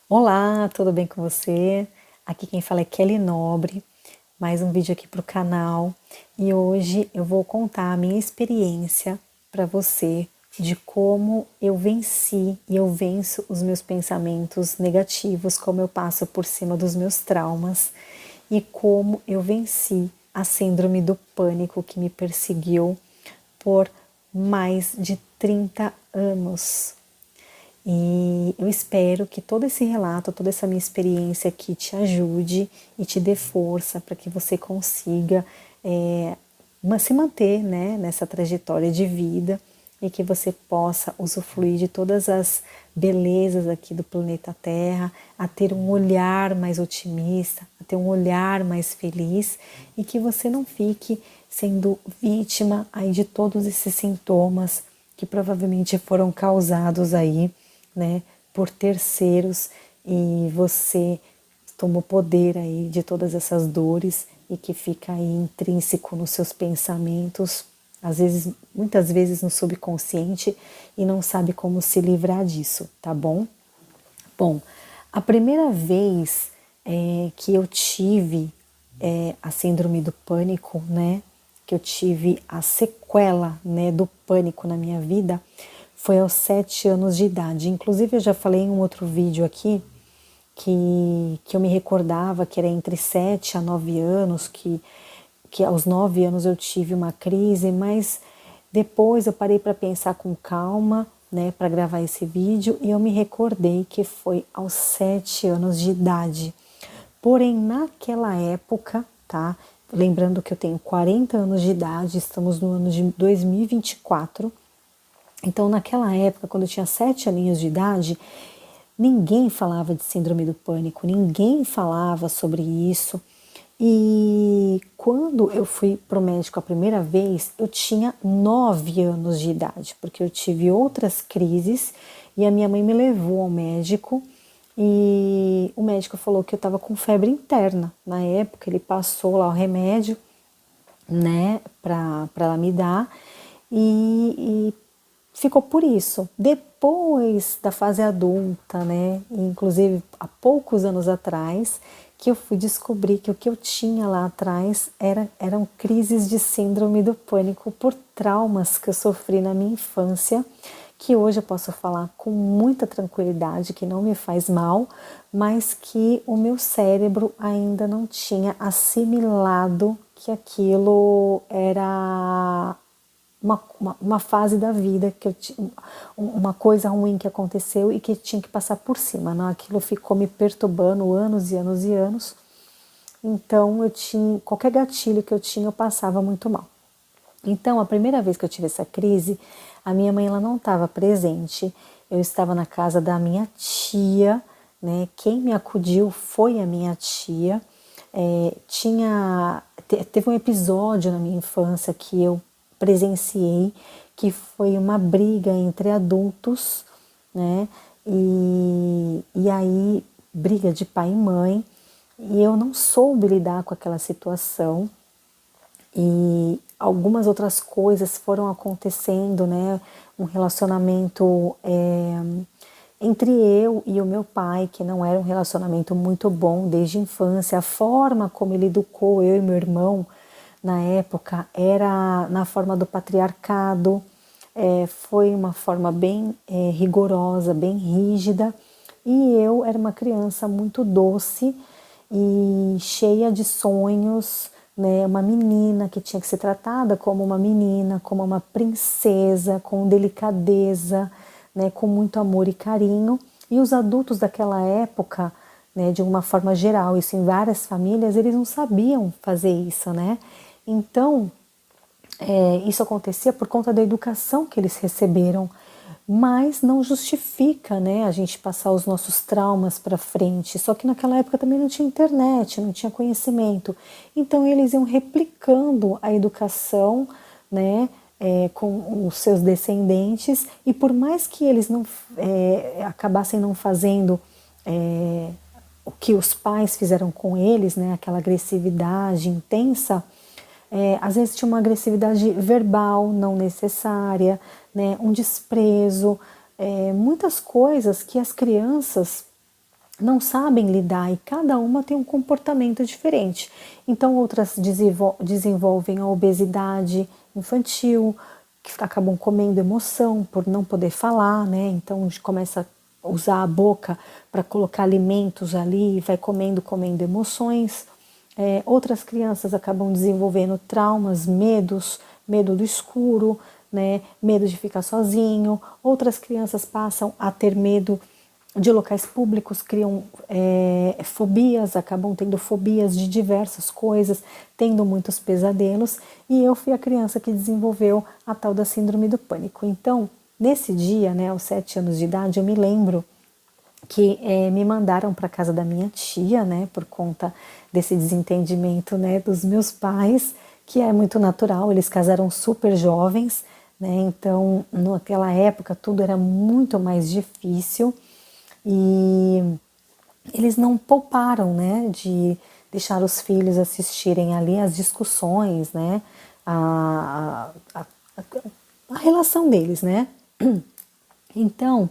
Olá, tudo bem com você? Aqui quem fala é Kelly Nobre, mais um vídeo aqui para o canal e hoje eu vou contar a minha experiência para você de como eu venci e eu venço os meus pensamentos negativos, como eu passo por cima dos meus traumas e como eu venci a síndrome do pânico que me perseguiu por mais de 30 anos. E eu espero que todo esse relato, toda essa minha experiência aqui te ajude e te dê força para que você consiga se manter, né, nessa trajetória de vida e que você possa usufruir de todas as belezas aqui do planeta Terra, a ter um olhar mais otimista, a ter um olhar mais feliz e que você não fique sendo vítima aí de todos esses sintomas que provavelmente foram causados aí, né, por terceiros e você toma o poder aí de todas essas dores e que fica aí intrínseco nos seus pensamentos, às vezes, muitas vezes no subconsciente e não sabe como se livrar disso, tá bom? Bom, a primeira vez que eu tive a síndrome do pânico, né, que eu tive a sequela, né, do pânico na minha vida, foi aos 7 anos de idade. Inclusive eu já falei em um outro vídeo aqui que eu me recordava que era entre 7 a 9 anos, que aos 9 anos eu tive uma crise, mas depois eu parei para pensar com calma, né, para gravar esse vídeo e eu me recordei que foi aos 7 anos de idade. Porém, naquela época, tá? Lembrando que eu tenho 40 anos de idade, estamos no ano de 2024. Então, naquela época, quando eu tinha 7 aninhos de idade, ninguém falava de síndrome do pânico, ninguém falava sobre isso. E quando eu fui para o médico a primeira vez, eu tinha 9 anos de idade, porque eu tive outras crises e a minha mãe me levou ao médico e o médico falou que eu estava com febre interna. Na época, ele passou lá o remédio, né, para ela me dar e ficou por isso. Depois da fase adulta, né, inclusive há poucos anos atrás, que eu fui descobrir que o que eu tinha lá atrás eram crises de síndrome do pânico por traumas que eu sofri na minha infância, que hoje eu posso falar com muita tranquilidade, que não me faz mal, mas que o meu cérebro ainda não tinha assimilado que aquilo era uma fase da vida, que eu uma coisa ruim que aconteceu e que tinha que passar por cima. Não? Aquilo ficou me perturbando anos e anos e anos. Então eu tinha qualquer gatilho que eu tinha, eu passava muito mal. Então a primeira vez que eu tive essa crise, a minha mãe ela não estava presente. Eu estava na casa da minha tia, né? Quem me acudiu foi a minha tia. Teve um episódio na minha infância que eu presenciei, que foi uma briga entre adultos, né? E aí, briga de pai e mãe, e eu não soube lidar com aquela situação, e algumas outras coisas foram acontecendo, né? Um relacionamento entre eu e o meu pai, que não era um relacionamento muito bom desde a infância. A forma como ele educou eu e meu irmão na época era na forma do patriarcado, foi uma forma bem rigorosa, bem rígida, e eu era uma criança muito doce e cheia de sonhos, né? Uma menina que tinha que ser tratada como uma menina, como uma princesa, com delicadeza, né? Com muito amor e carinho. E os adultos daquela época, né? De uma forma geral, isso em várias famílias, eles não sabiam fazer isso, né? Então, isso acontecia por conta da educação que eles receberam, mas não justifica, né, a gente passar os nossos traumas para frente. Só que naquela época também não tinha internet, não tinha conhecimento. Então eles iam replicando a educação, né, com os seus descendentes, e por mais que eles não acabassem não fazendo o que os pais fizeram com eles, né, aquela agressividade intensa, às vezes tinha uma agressividade verbal não necessária, né, um desprezo, muitas coisas que as crianças não sabem lidar e cada uma tem um comportamento diferente. Então outras desenvolvem a obesidade infantil, que acabam comendo emoção por não poder falar, né? Então a gente começa a usar a boca para colocar alimentos ali e vai comendo emoções. Outras crianças acabam desenvolvendo traumas, medos, medo do escuro, né? Medo de ficar sozinho. Outras crianças passam a ter medo de locais públicos, criam fobias, acabam tendo fobias de diversas coisas, tendo muitos pesadelos, e eu fui a criança que desenvolveu a tal da síndrome do pânico. Então, nesse dia, né, aos 7 anos de idade, eu me lembro que me mandaram para casa da minha tia, né, por conta desse desentendimento, né, dos meus pais, que é muito natural, eles casaram super jovens, né, então naquela época tudo era muito mais difícil, e eles não pouparam, né, de deixar os filhos assistirem ali as discussões, né, a relação deles, né. Então,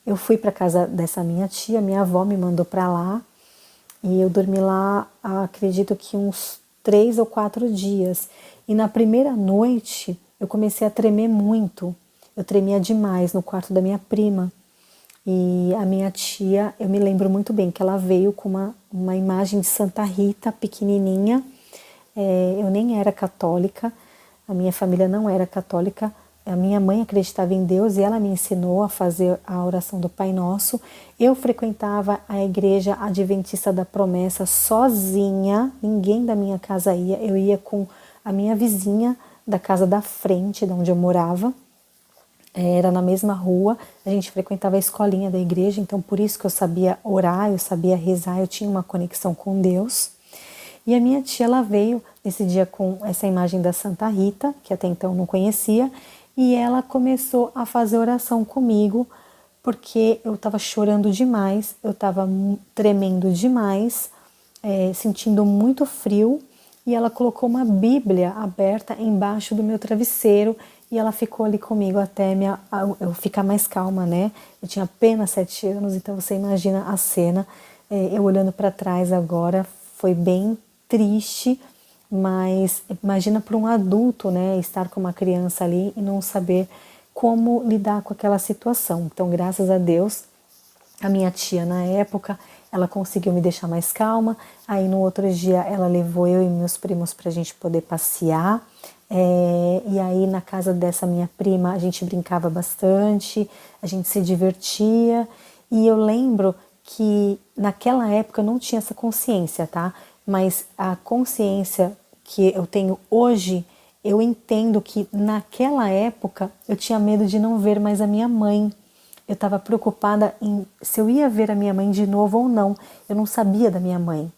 eu fui para casa dessa minha tia, minha avó me mandou para lá, e eu dormi lá, acredito que uns 3 ou 4 dias. E na primeira noite eu comecei a tremer muito, eu tremia demais no quarto da minha prima. E a minha tia, eu me lembro muito bem que ela veio com uma imagem de Santa Rita, pequenininha. Eu nem era católica, a minha família não era católica. A minha mãe acreditava em Deus e ela me ensinou a fazer a oração do Pai Nosso. Eu frequentava a igreja Adventista da Promessa sozinha, ninguém da minha casa ia. Eu ia com a minha vizinha da casa da frente, de onde eu morava. Era na mesma rua, a gente frequentava a escolinha da igreja, então por isso que eu sabia orar, eu sabia rezar, eu tinha uma conexão com Deus. E a minha tia, ela veio nesse dia com essa imagem da Santa Rita, que até então eu não conhecia, e ela começou a fazer oração comigo, porque eu estava chorando demais, eu estava tremendo demais, sentindo muito frio, e ela colocou uma Bíblia aberta embaixo do meu travesseiro, e ela ficou ali comigo até eu ficar mais calma, né? Eu tinha apenas 7 anos, então você imagina a cena. Eu olhando para trás agora, foi bem triste, mas imagina para um adulto, né, estar com uma criança ali e não saber como lidar com aquela situação. Então, graças a Deus, a minha tia na época, ela conseguiu me deixar mais calma. Aí no outro dia ela levou eu e meus primos para a gente poder passear. E aí na casa dessa minha prima a gente brincava bastante, a gente se divertia. E eu lembro que naquela época eu não tinha essa consciência, tá? Mas a consciência que eu tenho hoje, eu entendo que naquela época eu tinha medo de não ver mais a minha mãe. Eu estava preocupada em se eu ia ver a minha mãe de novo ou não. Eu não sabia da minha mãe,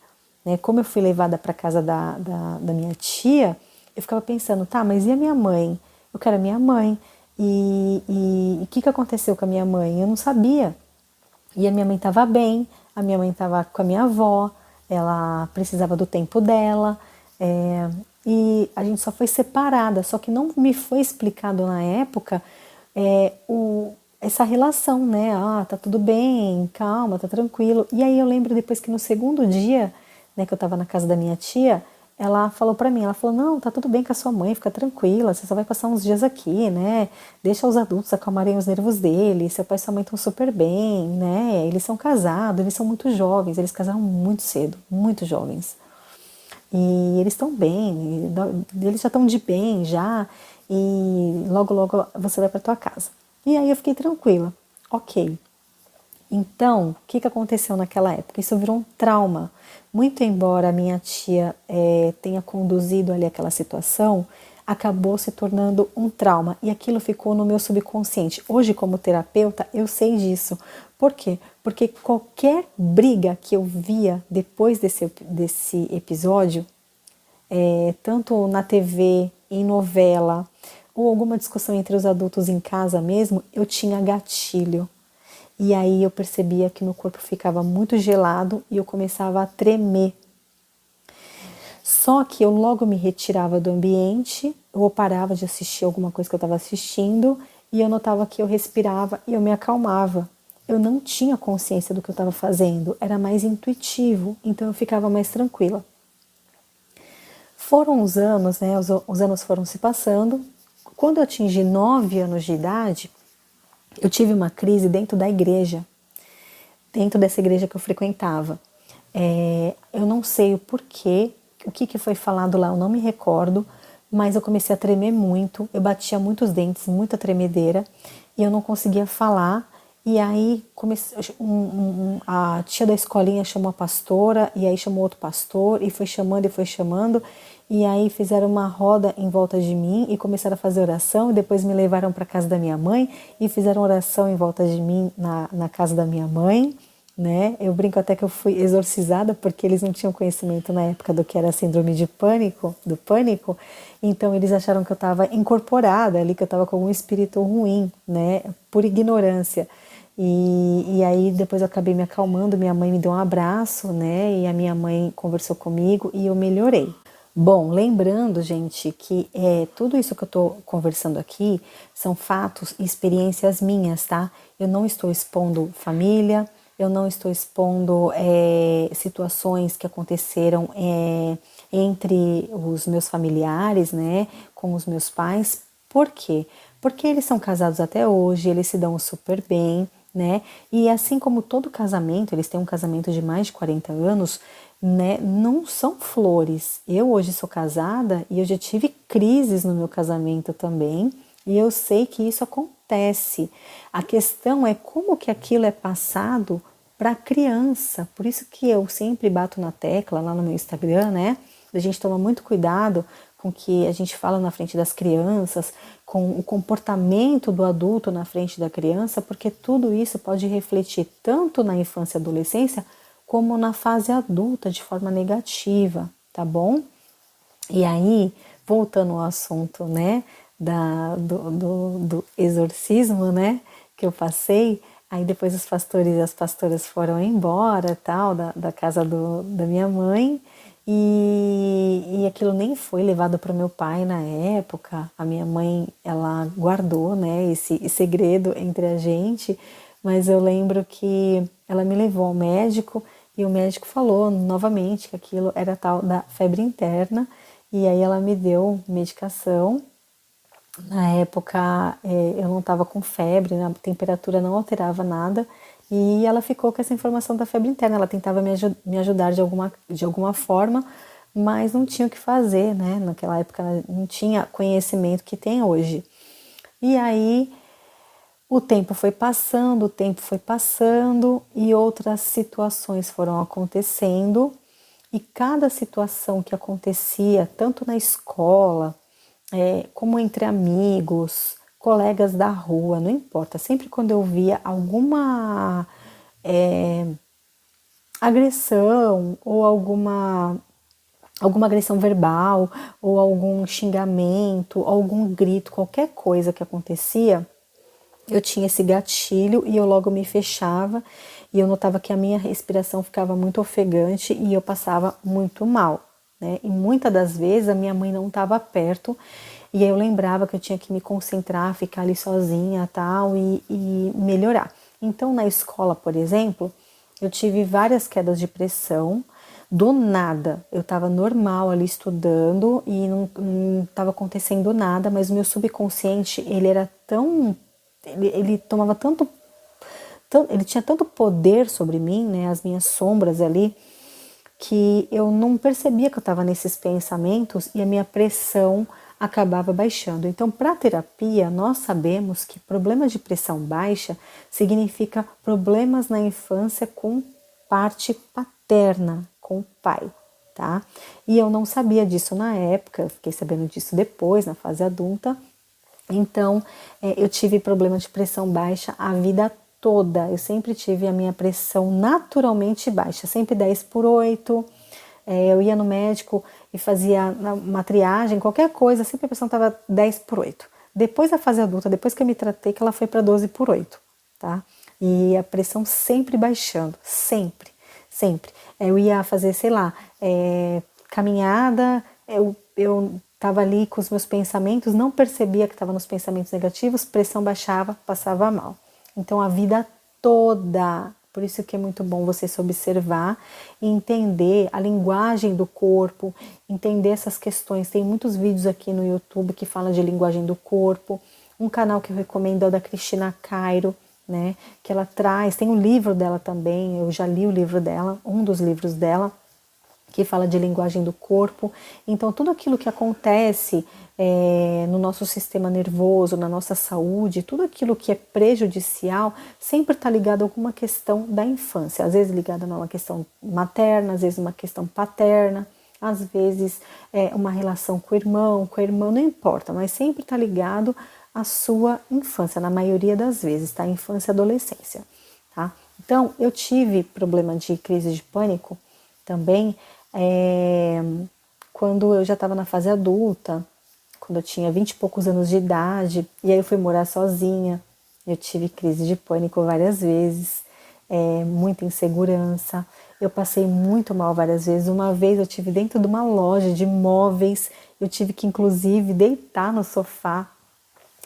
né? Como eu fui levada para casa da minha tia, eu ficava pensando, tá, mas e a minha mãe? Eu quero a minha mãe. E o que aconteceu com a minha mãe? Eu não sabia. E a minha mãe estava bem, a minha mãe estava com a minha avó, ela precisava do tempo dela, e a gente só foi separada, só que não me foi explicado na época essa relação, né? Ah, tá tudo bem, calma, tá tranquilo. E aí eu lembro depois que no segundo dia, né, que eu tava na casa da minha tia, ela falou pra mim, ela falou, não, tá tudo bem com a sua mãe, fica tranquila, você só vai passar uns dias aqui, né? Deixa os adultos acalmarem os nervos dele, seu pai e sua mãe estão super bem, né? Eles são casados, eles são muito jovens, eles casaram muito cedo, muito jovens. E eles estão bem, eles já estão de bem já, e logo logo você vai para tua casa. E aí eu fiquei tranquila, ok. Então, o que aconteceu naquela época? Isso virou um trauma. Muito embora a minha tia tenha conduzido ali aquela situação, acabou se tornando um trauma. E aquilo ficou no meu subconsciente. Hoje, como terapeuta, eu sei disso. Por quê? Porque qualquer briga que eu via depois desse episódio, tanto na TV, em novela, ou alguma discussão entre os adultos em casa mesmo, eu tinha gatilho. E aí eu percebia que meu corpo ficava muito gelado e eu começava a tremer. Só que eu logo me retirava do ambiente, ou parava de assistir alguma coisa que eu estava assistindo, e eu notava que eu respirava e eu me acalmava. eu não tinha consciência do que eu estava fazendo, era mais intuitivo, então eu ficava mais tranquila. Foram os anos, né? Os anos foram se passando. Quando eu atingi 9 anos de idade, eu tive uma crise dentro da igreja, dentro dessa igreja que eu frequentava. Eu não sei o porquê, o que foi falado lá, eu não me recordo, mas eu comecei a tremer muito, eu batia muitos dentes, muita tremedeira, e eu não conseguia falar. E aí a tia da escolinha chamou a pastora, e aí chamou outro pastor, e foi chamando, e aí fizeram uma roda em volta de mim e começaram a fazer oração, e depois me levaram para a casa da minha mãe e fizeram oração em volta de mim na casa da minha mãe, né? Eu brinco até que eu fui exorcizada porque eles não tinham conhecimento na época do que era a síndrome de pânico, do pânico, então eles acharam que eu estava incorporada ali, que eu estava com algum espírito ruim, né? Por ignorância. E aí depois eu acabei me acalmando, minha mãe me deu um abraço, né? E a minha mãe conversou comigo e eu melhorei. Bom, lembrando, gente, que tudo isso que eu estou conversando aqui são fatos e experiências minhas, tá? Eu não estou expondo família, eu não estou expondo situações que aconteceram entre os meus familiares, né, com os meus pais. Por quê? Porque eles são casados até hoje, eles se dão super bem, né? E assim como todo casamento, eles têm um casamento de mais de 40 anos, né? Não são flores. Eu hoje sou casada e eu já tive crises no meu casamento também, e eu sei que isso acontece. A questão é como que aquilo é passado para a criança. Por isso que eu sempre bato na tecla lá no meu Instagram, né? A gente toma muito cuidado com o que a gente fala na frente das crianças, com o comportamento do adulto na frente da criança, porque tudo isso pode refletir tanto na infância e adolescência, como na fase adulta de forma negativa, tá bom? E aí, voltando ao assunto, né, do exorcismo, né, que eu passei, aí depois os pastores e as pastoras foram embora, tal, da casa da minha mãe, e aquilo nem foi levado para o meu pai na época. A minha mãe, ela guardou, né, esse segredo entre a gente, mas eu lembro que ela me levou ao médico e o médico falou novamente que aquilo era tal da febre interna, e aí ela me deu medicação. Na época eu não estava com febre, a temperatura não alterava nada, e ela ficou com essa informação da febre interna. Ela tentava me ajudar de alguma forma, mas não tinha o que fazer, né? Naquela época não tinha conhecimento que tem hoje. E aí o tempo foi passando e outras situações foram acontecendo, e cada situação que acontecia, tanto na escola, como entre amigos, colegas da rua, não importa, sempre quando eu via alguma agressão ou alguma agressão verbal ou algum xingamento, algum grito, qualquer coisa que acontecia, eu tinha esse gatilho e eu logo me fechava, e eu notava que a minha respiração ficava muito ofegante e eu passava muito mal, né? E muitas das vezes a minha mãe não estava perto, e aí eu lembrava que eu tinha que me concentrar, ficar ali sozinha, tal, e melhorar. Então na escola, por exemplo, eu tive várias quedas de pressão. Do nada, eu estava normal ali estudando e não estava acontecendo nada, mas o meu subconsciente, ele era tão, ele tomava ele tinha tanto poder sobre mim, né, as minhas sombras ali, que eu não percebia que eu estava nesses pensamentos e a minha pressão acabava baixando. Então, para a terapia, nós sabemos que problema de pressão baixa significa problemas na infância com parte paterna, com o pai, tá? E eu não sabia disso na época, eu fiquei sabendo disso depois, na fase adulta. Então, eu tive problema de pressão baixa a vida toda. Eu sempre tive a minha pressão naturalmente baixa, sempre 10/8. Eu ia no médico e fazia uma triagem, qualquer coisa, sempre a pressão estava 10/8. Depois da fase adulta, depois que eu me tratei, que ela foi para 12/8, tá? E a pressão sempre baixando, sempre, sempre. Eu ia fazer, sei lá, caminhada, eu estava ali com os meus pensamentos, não percebia que estava nos pensamentos negativos, pressão baixava, passava mal. Então a vida toda. Por isso que é muito bom você se observar e entender a linguagem do corpo, entender essas questões. Tem muitos vídeos aqui no YouTube que falam de linguagem do corpo. Um canal que eu recomendo é o da Cristina Cairo, né? Que ela traz, tem um livro dela também, eu já li o livro dela, um dos livros dela, que fala de linguagem do corpo. Então, tudo aquilo que acontece no nosso sistema nervoso, na nossa saúde, tudo aquilo que é prejudicial, sempre está ligado a alguma questão da infância. Às vezes ligado a uma questão materna, às vezes uma questão paterna, às vezes uma relação com o irmão, com a irmã, não importa, mas sempre está ligado à sua infância, na maioria das vezes, tá? Infância e adolescência, tá? Então, eu tive problema de crise de pânico também, quando eu já estava na fase adulta, quando eu tinha 20 e poucos anos de idade, e aí eu fui morar sozinha, eu tive crise de pânico várias vezes, muita insegurança, eu passei muito mal várias vezes. Uma vez eu tive dentro de uma loja de móveis, eu tive que inclusive deitar no sofá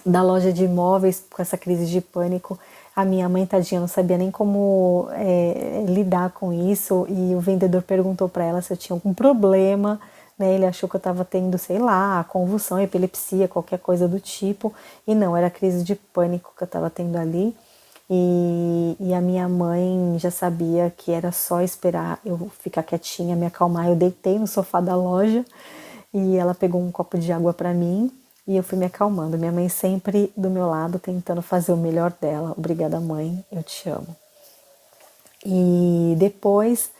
da loja de imóveis com essa crise de pânico. A minha mãe, tadinha, não sabia nem como lidar com isso, e o vendedor perguntou para ela se eu tinha algum problema, né? Ele achou que eu estava tendo, sei lá, convulsão, epilepsia, qualquer coisa do tipo, e não, era crise de pânico que eu estava tendo ali. E a minha mãe já sabia que era só esperar eu ficar quietinha, me acalmar. Eu deitei no sofá da loja e ela pegou um copo de água para mim e eu fui me acalmando. Minha mãe sempre do meu lado, tentando fazer o melhor dela. Obrigada, mãe, eu te amo. E depois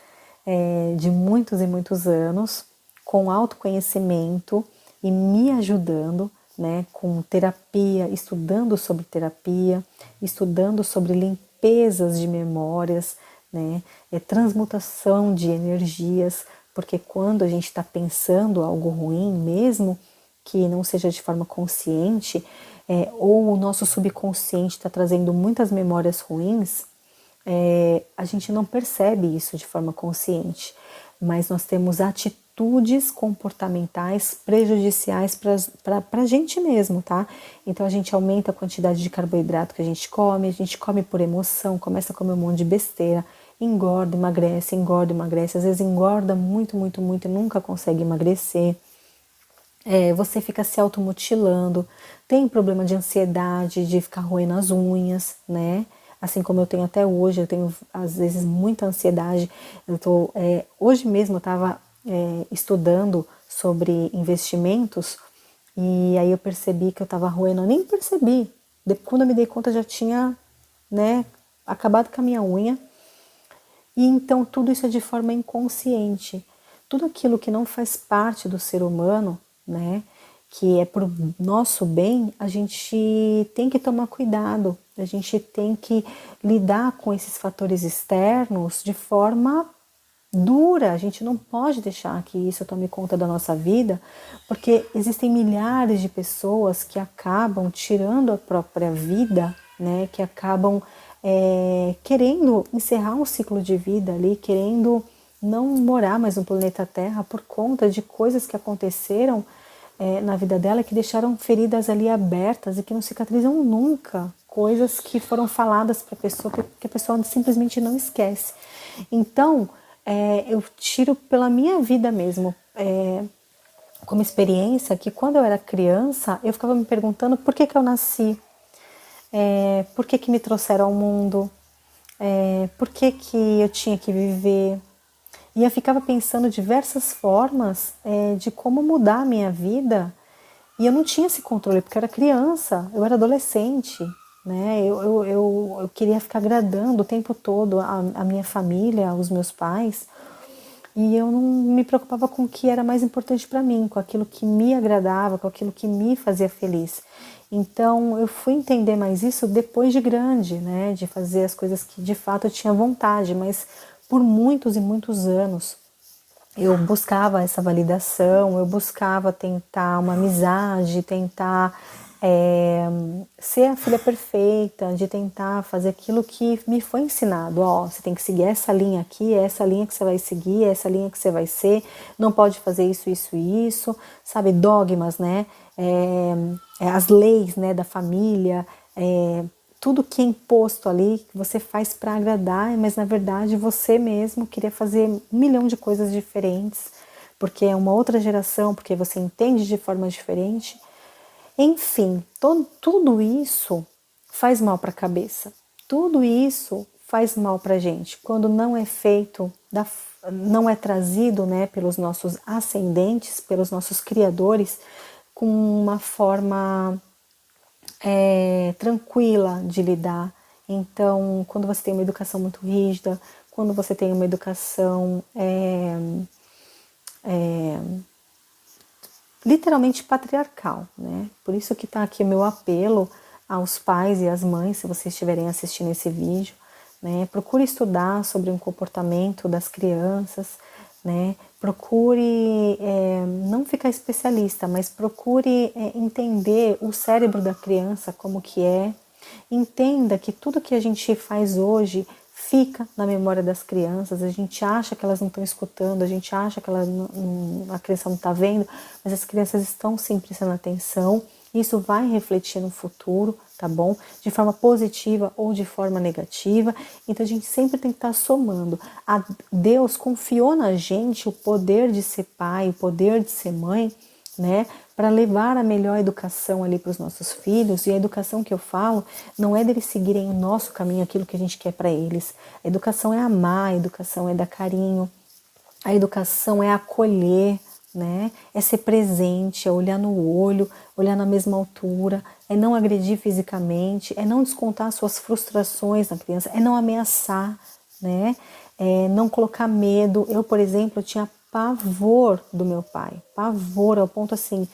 de muitos e muitos anos, com autoconhecimento e me ajudando, né, com terapia, estudando sobre terapia, estudando sobre limpezas de memórias, né, transmutação de energias, porque quando a gente está pensando algo ruim, mesmo que não seja de forma consciente, ou o nosso subconsciente está trazendo muitas memórias ruins, a gente não percebe isso de forma consciente, mas nós temos atitudes comportamentais prejudiciais para a gente mesmo, tá? Então a gente aumenta a quantidade de carboidrato que a gente come por emoção, começa a comer um monte de besteira, engorda, emagrece, às vezes engorda muito, muito, muito e nunca consegue emagrecer. Você fica se automutilando, tem problema de ansiedade, de ficar roendo as unhas, né? Assim como eu tenho até hoje, eu tenho às vezes muita ansiedade. Hoje mesmo eu estava estudando sobre investimentos e aí eu percebi que eu estava roendo, eu nem percebi. Quando eu me dei conta já tinha, né, acabado com a minha unha. E então tudo isso é de forma inconsciente. Tudo aquilo que não faz parte do ser humano, né, que é pro nosso bem, a gente tem que tomar cuidado, a gente tem que lidar com esses fatores externos de forma dura. A gente não pode deixar que isso tome conta da nossa vida, porque existem milhares de pessoas que acabam tirando a própria vida, né, que acabam querendo encerrar um ciclo de vida ali, querendo não morar mais no planeta Terra por conta de coisas que aconteceram na vida dela, que deixaram feridas ali abertas e que não cicatrizam nunca, coisas que foram faladas para a pessoa que a pessoa simplesmente não esquece. Então, eu tiro pela minha vida mesmo, como experiência, que quando eu era criança, eu ficava me perguntando por que eu nasci, por que me trouxeram ao mundo, por que eu tinha que viver. E eu ficava pensando diversas formas de como mudar a minha vida. E eu não tinha esse controle, porque eu era criança, eu era adolescente, né? Eu queria ficar agradando o tempo todo a minha família, os meus pais. E eu não me preocupava com o que era mais importante para mim, com aquilo que me agradava, com aquilo que me fazia feliz. Então eu fui entender mais isso depois de grande, né? De fazer as coisas que de fato eu tinha vontade, mas por muitos e muitos anos eu buscava essa validação, eu buscava tentar uma amizade, tentar ser a filha perfeita, de tentar fazer aquilo que me foi ensinado. Ó, você tem que seguir essa linha aqui, é essa linha que você vai seguir, é essa linha que você vai ser, não pode fazer isso, isso e isso, sabe, dogmas, né? As leis, né, da família, tudo que é imposto ali, que você faz para agradar, mas na verdade você mesmo queria fazer 1 milhão de coisas diferentes, porque é uma outra geração, porque você entende de forma diferente. Enfim, tudo isso faz mal para a cabeça. Tudo isso faz mal para a gente. Quando não é feito, não é trazido, né, pelos nossos ascendentes, pelos nossos criadores, com uma forma tranquila de lidar. Então, quando você tem uma educação muito rígida, quando você tem uma educação literalmente patriarcal, né? Por isso que está aqui o meu apelo aos pais e às mães, se vocês estiverem assistindo esse vídeo, né? Procure estudar sobre o comportamento das crianças, né? Procure não ficar especialista, mas procure entender o cérebro da criança, como que é. Entenda que tudo que a gente faz hoje fica na memória das crianças, a gente acha que elas não estão escutando, a gente acha que a criança não está vendo, mas as crianças estão sim prestando atenção, isso vai refletir no futuro, tá bom? De forma positiva ou de forma negativa, então a gente sempre tem que estar somando. Deus confiou na gente o poder de ser pai, o poder de ser mãe, né, para levar a melhor educação ali para os nossos filhos. E a educação que eu falo não é deles seguirem o nosso caminho, aquilo que a gente quer para eles. A educação é amar, a educação é dar carinho, a educação é acolher, né? É ser presente, é olhar no olho, olhar na mesma altura, é não agredir fisicamente, é não descontar suas frustrações na criança, é não ameaçar, né? É não colocar medo. Eu, por exemplo, eu tinha pavor do meu pai, pavor ao ponto assim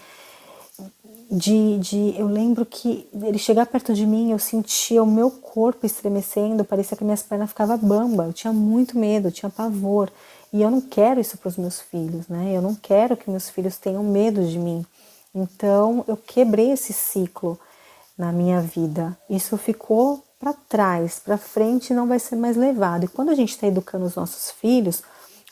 eu lembro que ele chegar perto de mim, eu sentia o meu corpo estremecendo, parecia que minhas pernas ficavam bamba, eu tinha muito medo, eu tinha pavor, e eu não quero isso para os meus filhos, né? Eu não quero que meus filhos tenham medo de mim. Então eu quebrei esse ciclo na minha vida. Isso ficou para trás, para frente não vai ser mais levado. E quando a gente está educando os nossos filhos,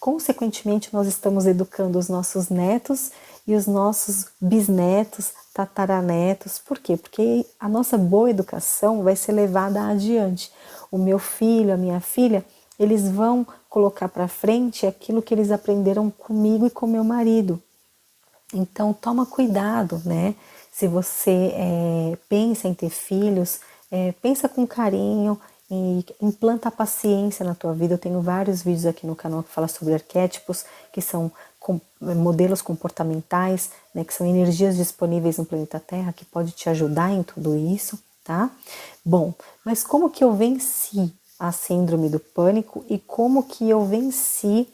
consequentemente nós estamos educando os nossos netos e os nossos bisnetos, tataranetos. Por quê? Porque a nossa boa educação vai ser levada adiante. O meu filho, a minha filha, eles vão colocar para frente aquilo que eles aprenderam comigo e com meu marido. Então toma cuidado, né? Se você pensa em ter filhos, pensa com carinho e implanta a paciência na tua vida. Eu tenho vários vídeos aqui no canal que falam sobre arquétipos, que são modelos comportamentais, né, que são energias disponíveis no planeta Terra, que pode te ajudar em tudo isso, tá? Bom, mas como que eu venci a síndrome do pânico e como que eu venci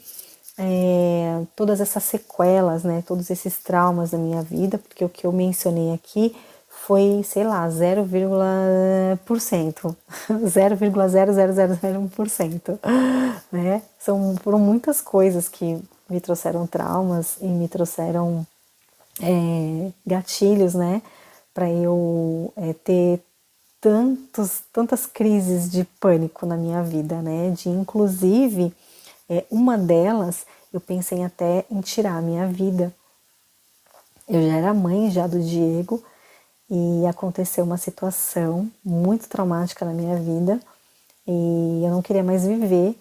todas essas sequelas, né, todos esses traumas da minha vida, porque o que eu mencionei aqui foi, sei lá, 0,%, 0,0001%, né? Foram muitas coisas que me trouxeram traumas e me trouxeram gatilhos, né, para eu ter tantas crises de pânico na minha vida, né, de inclusive uma delas eu pensei até em tirar a minha vida. Eu já era mãe já do Diego e aconteceu uma situação muito traumática na minha vida e eu não queria mais viver.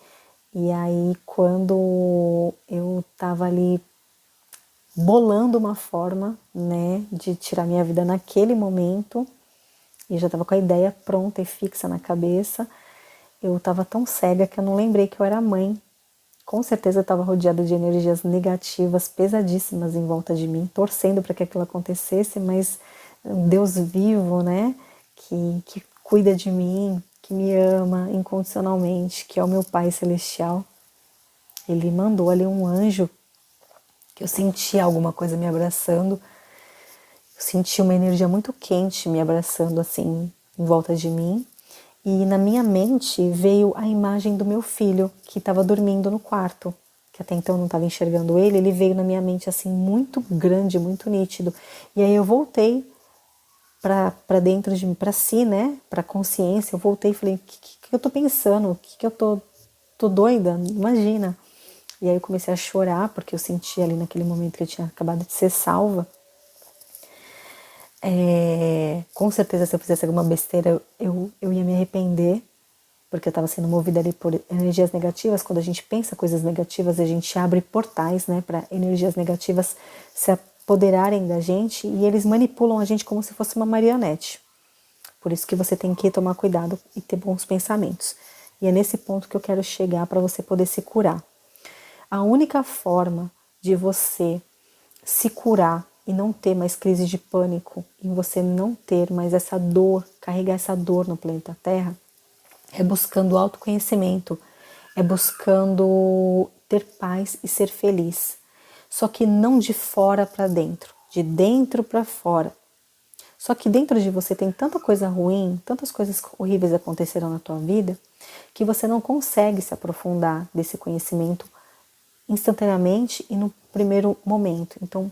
E aí quando eu tava ali bolando uma forma, né, de tirar minha vida naquele momento, e já tava com a ideia pronta e fixa na cabeça, eu tava tão cega que eu não lembrei que eu era mãe. Com certeza eu estava rodeada de energias negativas, pesadíssimas em volta de mim, torcendo para que aquilo acontecesse, mas Deus vivo, né, que cuida de mim, que me ama incondicionalmente, que é o meu Pai Celestial, ele mandou ali um anjo, que eu senti alguma coisa me abraçando, eu senti uma energia muito quente me abraçando assim em volta de mim, e na minha mente veio a imagem do meu filho, que estava dormindo no quarto, que até então eu não estava enxergando ele, ele veio na minha mente assim muito grande, muito nítido. E aí eu voltei para dentro de mim, para si, né, para a consciência, eu voltei e falei, o que eu tô pensando? O que eu tô doida? Imagina. E aí eu comecei a chorar, porque eu senti ali naquele momento que eu tinha acabado de ser salva. Com certeza, se eu fizesse alguma besteira, eu ia me arrepender, porque eu estava sendo movida ali por energias negativas. Quando a gente pensa coisas negativas, a gente abre portais, né, para energias negativas se apoderarem da gente, e eles manipulam a gente como se fosse uma marionete. Por isso que você tem que tomar cuidado e ter bons pensamentos. E é nesse ponto que eu quero chegar para você poder se curar. A única forma de você se curar e não ter mais crise de pânico, e você não ter mais essa dor, carregar essa dor no planeta Terra, é buscando autoconhecimento, é buscando ter paz e ser feliz. Só que não de fora para dentro, de dentro para fora. Só que dentro de você tem tanta coisa ruim, tantas coisas horríveis aconteceram na tua vida, que você não consegue se aprofundar desse conhecimento instantaneamente e no primeiro momento. Então,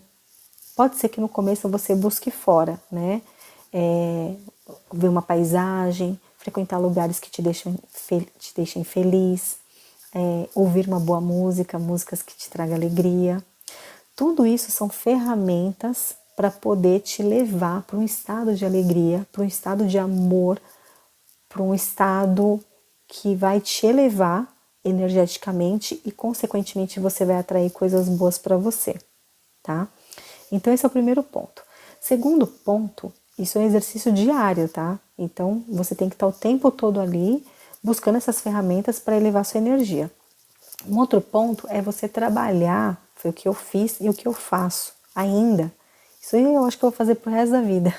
pode ser que no começo você busque fora, né? Ver uma paisagem, frequentar lugares que te deixem feliz, ouvir uma boa música, músicas que te tragam alegria. Tudo isso são ferramentas para poder te levar para um estado de alegria, para um estado de amor, para um estado que vai te elevar energeticamente e, consequentemente, você vai atrair coisas boas para você, tá? Então, esse é o primeiro ponto. Segundo ponto, isso é um exercício diário, tá? Então, você tem que estar o tempo todo ali buscando essas ferramentas para elevar sua energia. Um outro ponto é você trabalhar, foi o que eu fiz e o que eu faço ainda. Isso aí eu acho que eu vou fazer pro resto da vida.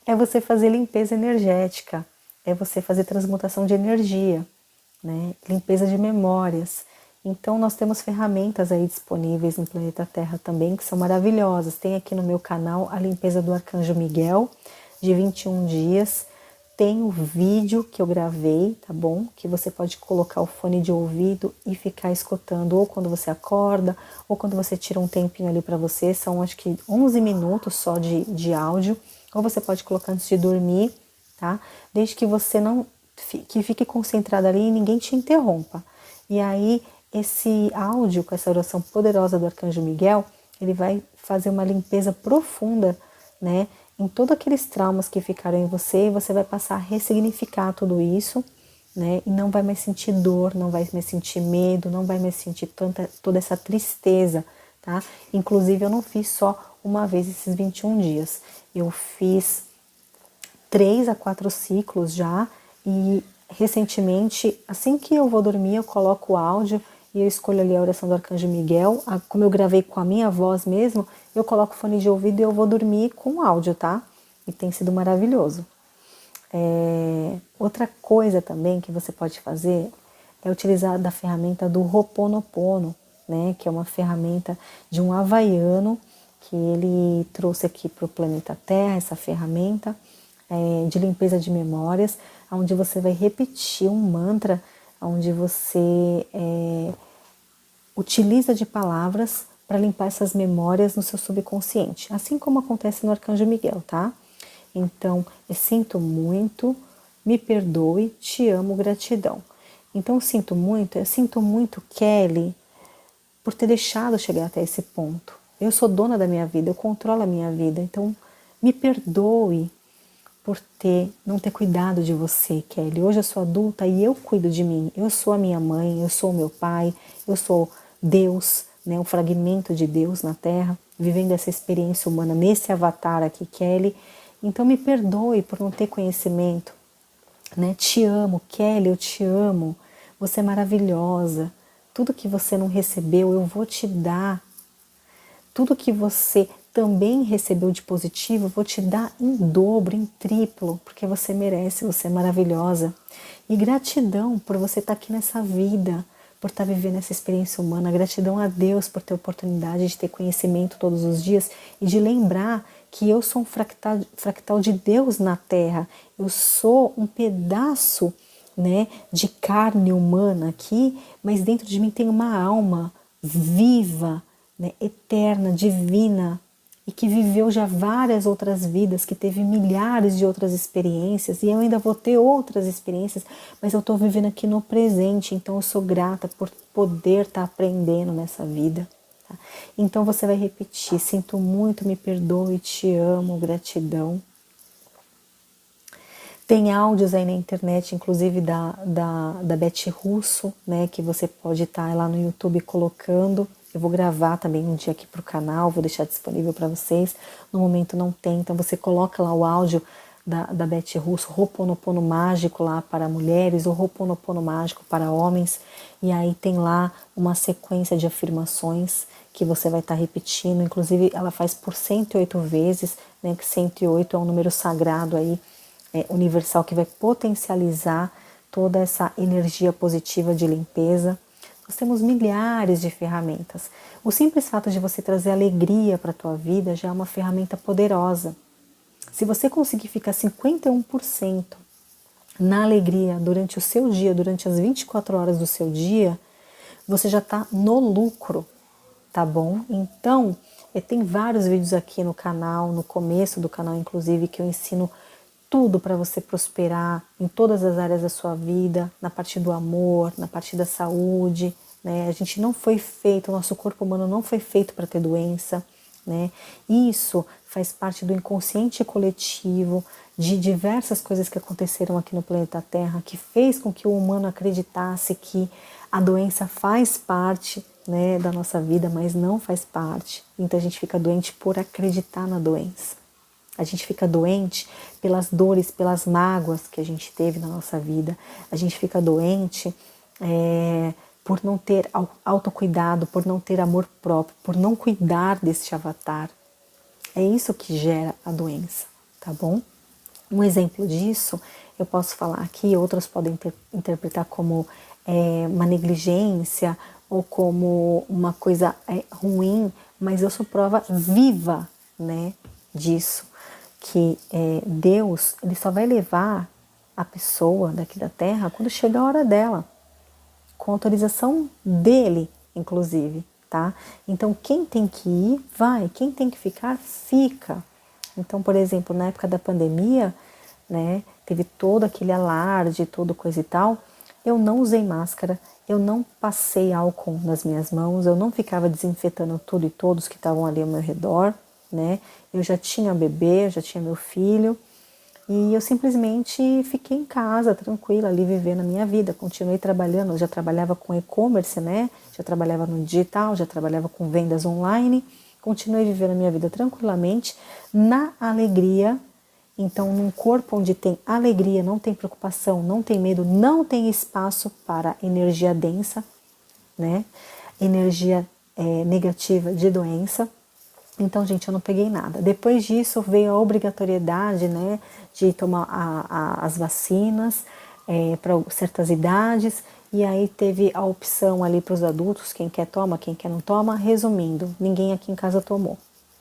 É você fazer limpeza energética, é você fazer transmutação de energia, né? Limpeza de memórias. Então nós temos ferramentas aí disponíveis no planeta Terra também que são maravilhosas. Tem aqui no meu canal a limpeza do Arcanjo Miguel de 21 dias. Tem o vídeo que eu gravei, tá bom? Que você pode colocar o fone de ouvido e ficar escutando ou quando você acorda ou quando você tira um tempinho ali para você. São acho que 11 minutos só de áudio. Ou você pode colocar antes de dormir, tá? Desde que você não que fique concentrado ali e ninguém te interrompa. E aí esse áudio com essa oração poderosa do Arcanjo Miguel, ele vai fazer uma limpeza profunda, né, em todos aqueles traumas que ficaram em você, e você vai passar a ressignificar tudo isso, né, e não vai mais sentir dor, não vai mais sentir medo, não vai mais sentir toda essa tristeza, tá? Inclusive eu não fiz só uma vez esses 21 dias, eu fiz 3 a 4 ciclos já, e recentemente, assim que eu vou dormir, eu coloco o áudio e eu escolho ali a oração do Arcanjo Miguel. Como eu gravei com a minha voz mesmo, eu coloco o fone de ouvido e eu vou dormir com o áudio, tá? E tem sido maravilhoso. Outra coisa também que você pode fazer é utilizar da ferramenta do Ho'oponopono, né? Que é uma ferramenta de um havaiano que ele trouxe aqui para o planeta Terra, essa ferramenta de limpeza de memórias, onde você vai repetir um mantra, onde você utiliza de palavras para limpar essas memórias no seu subconsciente, assim como acontece no Arcanjo Miguel, tá? Então, eu sinto muito, me perdoe, te amo, gratidão. Então, eu sinto muito, Kelly, por ter deixado chegar até esse ponto. Eu sou dona da minha vida, eu controlo a minha vida, então me perdoe por não ter cuidado de você, Kelly. Hoje eu sou adulta e eu cuido de mim. Eu sou a minha mãe, eu sou o meu pai, eu sou Deus, né, um fragmento de Deus na Terra, vivendo essa experiência humana nesse avatar aqui, Kelly. Então me perdoe por não ter conhecimento, né? Te amo, Kelly, eu te amo. Você é maravilhosa. Tudo que você não recebeu, eu vou te dar. Tudo que você também recebeu de positivo, eu vou te dar em dobro, em triplo, porque você merece, você é maravilhosa. E gratidão por você estar aqui nessa vida, por estar vivendo essa experiência humana. Gratidão a Deus por ter a oportunidade de ter conhecimento todos os dias e de lembrar que eu sou um fractal de Deus na Terra. Eu sou um pedaço, né, de carne humana aqui, mas dentro de mim tem uma alma viva, né, eterna, divina, e que viveu já várias outras vidas, que teve milhares de outras experiências, e eu ainda vou ter outras experiências, mas eu estou vivendo aqui no presente, então eu sou grata por poder estar aprendendo nessa vida, Tá? Então você vai repetir: sinto muito, me perdoe, te amo, gratidão. Tem áudios aí na internet, inclusive da Beth Russo, né, que você pode estar lá no YouTube colocando. Eu vou gravar também um dia aqui para o canal, vou deixar disponível para vocês. No momento não tem, então você coloca lá o áudio da Beth Russo, Ho'oponopono mágico lá para mulheres, ou Ho'oponopono mágico para homens. E aí tem lá uma sequência de afirmações que você vai estar repetindo. Inclusive ela faz por 108 vezes, né, que 108 é um número sagrado aí, universal, que vai potencializar toda essa energia positiva de limpeza. Nós temos milhares de ferramentas. O simples fato de você trazer alegria para a tua vida já é uma ferramenta poderosa. Se você conseguir ficar 51% na alegria durante o seu dia, durante as 24 horas do seu dia, você já está no lucro, tá bom? Então, tem vários vídeos aqui no canal, no começo do canal inclusive, que eu ensino tudo para você prosperar em todas as áreas da sua vida, na parte do amor, na parte da saúde, né? A gente não foi feito, o nosso corpo humano não foi feito para ter doença, né? Isso faz parte do inconsciente coletivo, de diversas coisas que aconteceram aqui no planeta Terra, que fez com que o humano acreditasse que a doença faz parte, né, da nossa vida, mas não faz parte. Então a gente fica doente por acreditar na doença. A gente fica doente pelas dores, pelas mágoas que a gente teve na nossa vida. A gente fica doente por não ter autocuidado, por não ter amor próprio, por não cuidar deste avatar. É isso que gera a doença, tá bom? Um exemplo disso, eu posso falar aqui, outros podem interpretar como uma negligência ou como uma coisa ruim, mas eu sou prova viva, né, disso, que Deus, ele só vai levar a pessoa daqui da Terra quando chega a hora dela, com autorização dele, inclusive, tá? Então, quem tem que ir, vai. Quem tem que ficar, fica. Então, por exemplo, na época da pandemia, né, teve todo aquele alarde, toda coisa e tal, eu não usei máscara, eu não passei álcool nas minhas mãos, eu não ficava desinfetando tudo e todos que estavam ali ao meu redor, né? Eu já tinha bebê, já tinha meu filho, e eu simplesmente fiquei em casa, tranquila, ali vivendo a minha vida. Continuei trabalhando, eu já trabalhava com e-commerce, né? Já trabalhava no digital, já trabalhava com vendas online. Continuei vivendo a minha vida tranquilamente, na alegria. Então, num corpo onde tem alegria, não tem preocupação, não tem medo, não tem espaço para energia densa, né? Energia negativa de doença. Então, gente, eu não peguei nada. Depois disso veio a obrigatoriedade, né, de tomar as vacinas para certas idades. E aí teve a opção ali para os adultos, quem quer toma, quem quer não toma. Resumindo, ninguém aqui em casa tomou,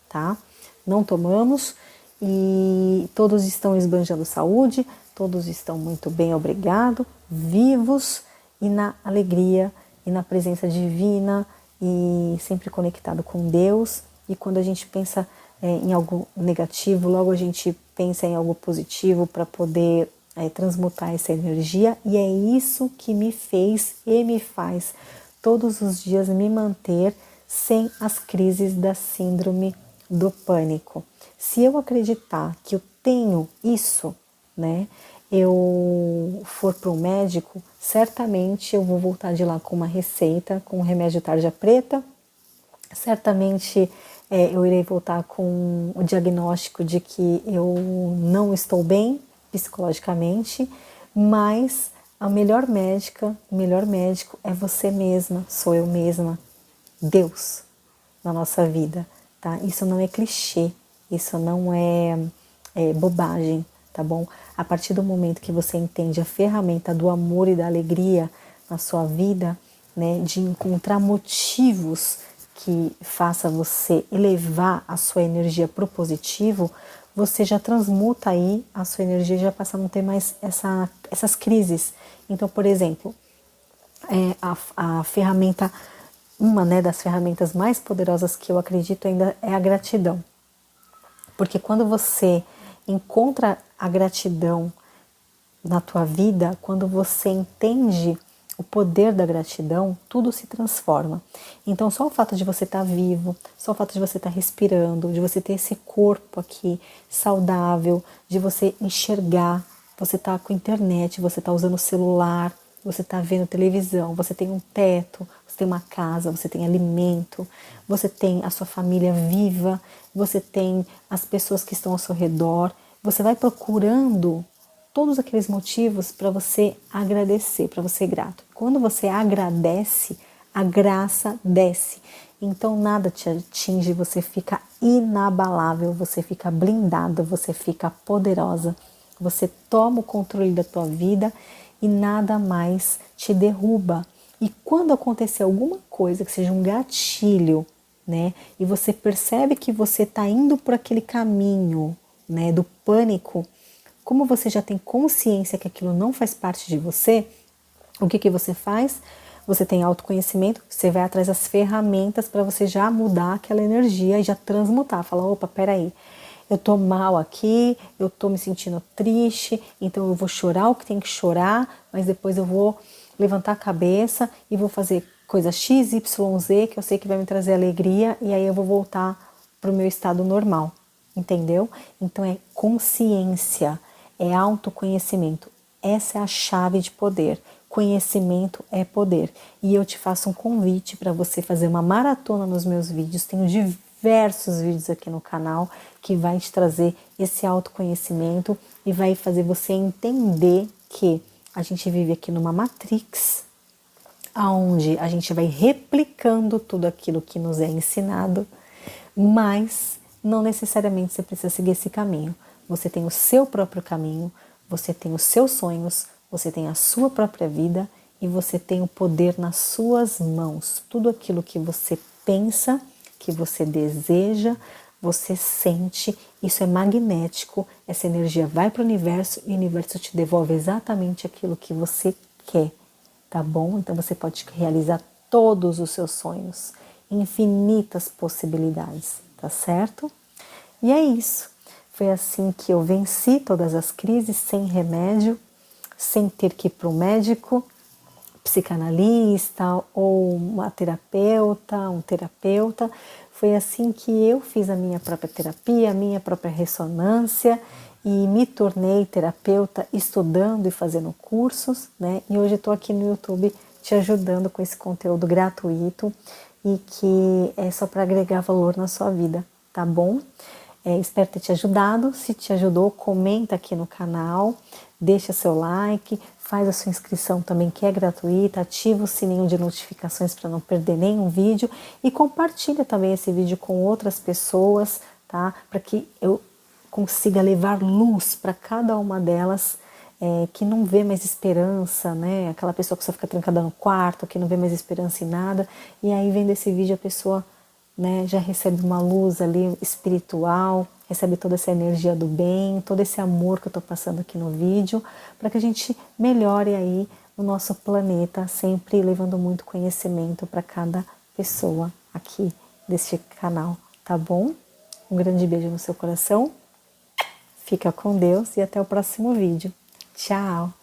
tá? Não tomamos e todos estão esbanjando saúde, todos estão muito bem, obrigado, vivos e na alegria e na presença divina e sempre conectado com Deus. E quando a gente pensa em algo negativo, logo a gente pensa em algo positivo para poder transmutar essa energia. E é isso que me fez e me faz todos os dias me manter sem as crises da síndrome do pânico. Se eu acreditar que eu tenho isso, né, eu for para um médico, certamente eu vou voltar de lá com uma receita, com um remédio tarja preta, certamente eu irei voltar com o diagnóstico de que eu não estou bem psicologicamente, mas a melhor médica, o melhor médico é você mesma, sou eu mesma, Deus na nossa vida, tá? Isso não é clichê, isso não é bobagem, tá bom? A partir do momento que você entende a ferramenta do amor e da alegria na sua vida, né, de encontrar motivos que faça você elevar a sua energia para o positivo, você já transmuta aí a sua energia, já passa a não ter mais essas crises. Então, por exemplo, a ferramenta, uma, né, das ferramentas mais poderosas que eu acredito ainda é a gratidão. Porque quando você encontra a gratidão na tua vida, quando você entende o poder da gratidão, tudo se transforma. Então, só o fato de você estar vivo, só o fato de você estar respirando, de você ter esse corpo aqui saudável, de você enxergar, você tá com internet, você tá usando o celular, você tá vendo televisão, você tem um teto, você tem uma casa, você tem alimento, você tem a sua família viva, você tem as pessoas que estão ao seu redor, você vai procurando todos aqueles motivos para você agradecer, para você ser grato. Quando você agradece, a graça desce. Então nada te atinge, você fica inabalável, você fica blindada, você fica poderosa. Você toma o controle da tua vida e nada mais te derruba. E quando acontecer alguma coisa que seja um gatilho, né, e você percebe que você está indo por aquele caminho, né, do pânico, como você já tem consciência que aquilo não faz parte de você, o que que você faz? Você tem autoconhecimento, você vai atrás das ferramentas para você já mudar aquela energia e já transmutar. Fala, opa, peraí, eu tô mal aqui, eu tô me sentindo triste, então eu vou chorar o que tem que chorar, mas depois eu vou levantar a cabeça e vou fazer coisa X, Y, Z, que eu sei que vai me trazer alegria, e aí eu vou voltar para o meu estado normal, entendeu? Então é consciência, é autoconhecimento. Essa é a chave de poder. Conhecimento é poder. E eu te faço um convite para você fazer uma maratona nos meus vídeos. Tenho diversos vídeos aqui no canal que vai te trazer esse autoconhecimento e vai fazer você entender que a gente vive aqui numa matrix, onde a gente vai replicando tudo aquilo que nos é ensinado, mas não necessariamente você precisa seguir esse caminho. Você tem o seu próprio caminho, você tem os seus sonhos, você tem a sua própria vida e você tem o poder nas suas mãos. Tudo aquilo que você pensa, que você deseja, você sente, isso é magnético, essa energia vai para o universo e o universo te devolve exatamente aquilo que você quer, tá bom? Então você pode realizar todos os seus sonhos, infinitas possibilidades, tá certo? E é isso. Foi assim que eu venci todas as crises sem remédio, sem ter que ir para um médico, psicanalista ou uma terapeuta, um terapeuta. Foi assim que eu fiz a minha própria terapia, a minha própria ressonância e me tornei terapeuta estudando e fazendo cursos, né? E hoje estou aqui no YouTube te ajudando com esse conteúdo gratuito e que é só para agregar valor na sua vida, tá bom? Espero ter te ajudado. Se te ajudou, comenta aqui no canal, deixa seu like, faz a sua inscrição também que é gratuita, ativa o sininho de notificações para não perder nenhum vídeo e compartilha também esse vídeo com outras pessoas, tá? Para que eu consiga levar luz para cada uma delas que não vê mais esperança, né? Aquela pessoa que só fica trancada no quarto, que não vê mais esperança em nada, e aí vendo esse vídeo a pessoa, né, já recebe uma luz ali espiritual, recebe toda essa energia do bem, todo esse amor que eu estou passando aqui no vídeo, para que a gente melhore aí o nosso planeta, sempre levando muito conhecimento para cada pessoa aqui deste canal, tá bom? Um grande beijo no seu coração, fica com Deus e até o próximo vídeo. Tchau!